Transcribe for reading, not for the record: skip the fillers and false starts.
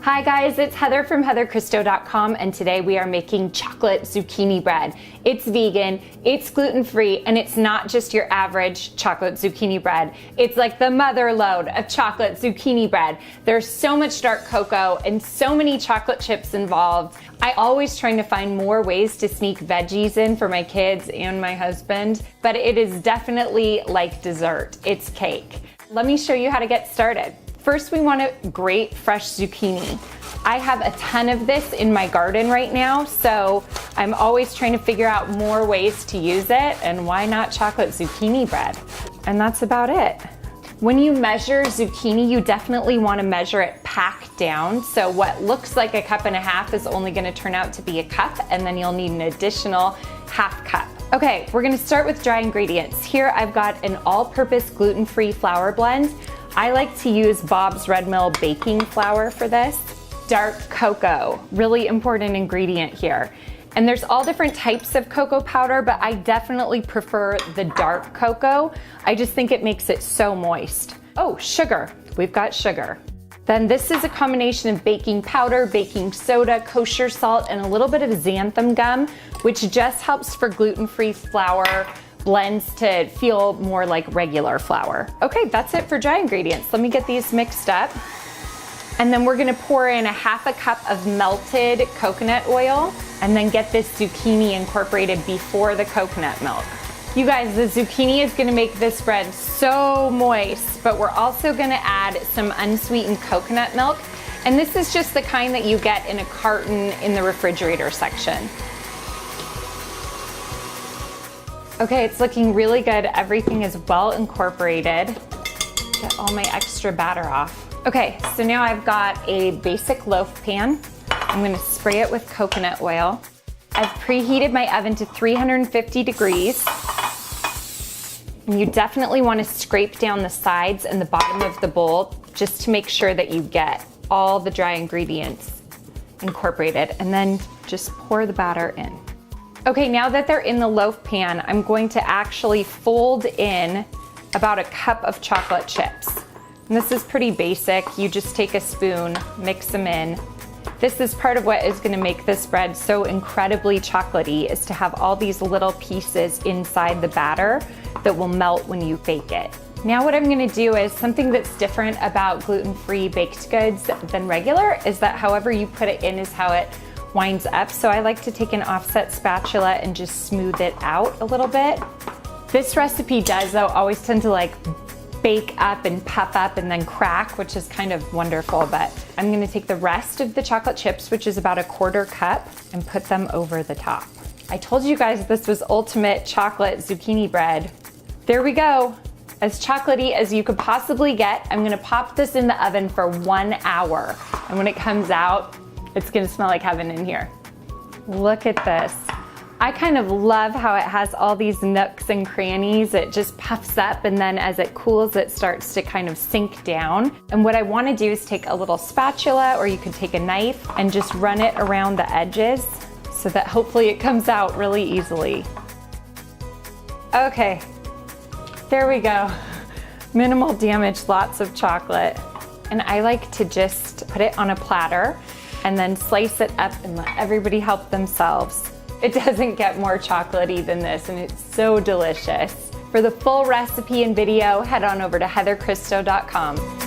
Hi guys, it's Heather from heatherchristo.com, and today we are making chocolate zucchini bread. It's vegan, it's gluten-free, and it's not just your average chocolate zucchini bread. It's like the mother lode of chocolate zucchini bread. There's so much dark cocoa and so many chocolate chips involved. I always trying to find more ways to sneak veggies in for my kids and my husband, but it is definitely like dessert. It's cake. Let me show you how to get started. First, we want to grate fresh zucchini. I have a ton of this in my garden right now, so I'm always trying to figure out more ways to use it, and why not chocolate zucchini bread? And that's about it. When you measure zucchini, you definitely want to measure it packed down. So what looks like a cup and a half is only going to turn out to be a cup, and then you'll need an additional half cup. Okay, we're going to start with dry ingredients. Here I've got an all-purpose gluten-free flour blend. I like to use Bob's Red Mill baking flour for this. Dark cocoa, really important ingredient here. And there's all different types of cocoa powder, but I definitely prefer the dark cocoa. I just think it makes it so moist. Oh, sugar, we've got sugar. Then this is a combination of baking powder, baking soda, kosher salt, and a little bit of xanthan gum, which just helps for gluten-free flour blends to feel more like regular flour. Okay, that's it for dry ingredients. Let me get these mixed up. And then we're gonna pour in a half a cup of melted coconut oil and then get this zucchini incorporated before the coconut milk. You guys, the zucchini is gonna make this bread so moist, but we're also gonna add some unsweetened coconut milk. And this is just the kind that you get in a carton in the refrigerator section. Okay, it's looking really good. Everything is well incorporated. Get all my extra batter off. Okay, so now I've got a basic loaf pan. I'm gonna spray it with coconut oil. I've preheated my oven to 350 degrees. And you definitely wanna scrape down the sides and the bottom of the bowl just to make sure that you get all the dry ingredients incorporated, and then just pour the batter in. Okay, now that they're in the loaf pan, I'm going to actually fold in about a cup of chocolate chips. And this is pretty basic. You just take a spoon, mix them in. This is part of what is gonna make this bread so incredibly chocolatey, is to have all these little pieces inside the batter that will melt when you bake it. Now what I'm gonna do is something that's different about gluten-free baked goods than regular is that however you put it in is how it winds up. So I like to take an offset spatula and just smooth it out a little bit. This recipe does though always tend to like bake up and puff up and then crack, which is kind of wonderful, but I'm gonna take the rest of the chocolate chips, which is about a quarter cup, and put them over the top. I told you guys this was ultimate chocolate zucchini bread. There we go. As chocolatey as you could possibly get. I'm gonna pop this in the oven for 1 hour. And when it comes out, it's gonna smell like heaven in here. Look at this. I kind of love how it has all these nooks and crannies. It just puffs up, and then as it cools, it starts to kind of sink down. And what I wanna do is take a little spatula, or you could take a knife, and just run it around the edges so that hopefully it comes out really easily. Okay, there we go. Minimal damage, lots of chocolate. And I like to just put it on a platter and then slice it up and let everybody help themselves. It doesn't get more chocolatey than this, and it's so delicious. For the full recipe and video, head on over to heatherchristo.com.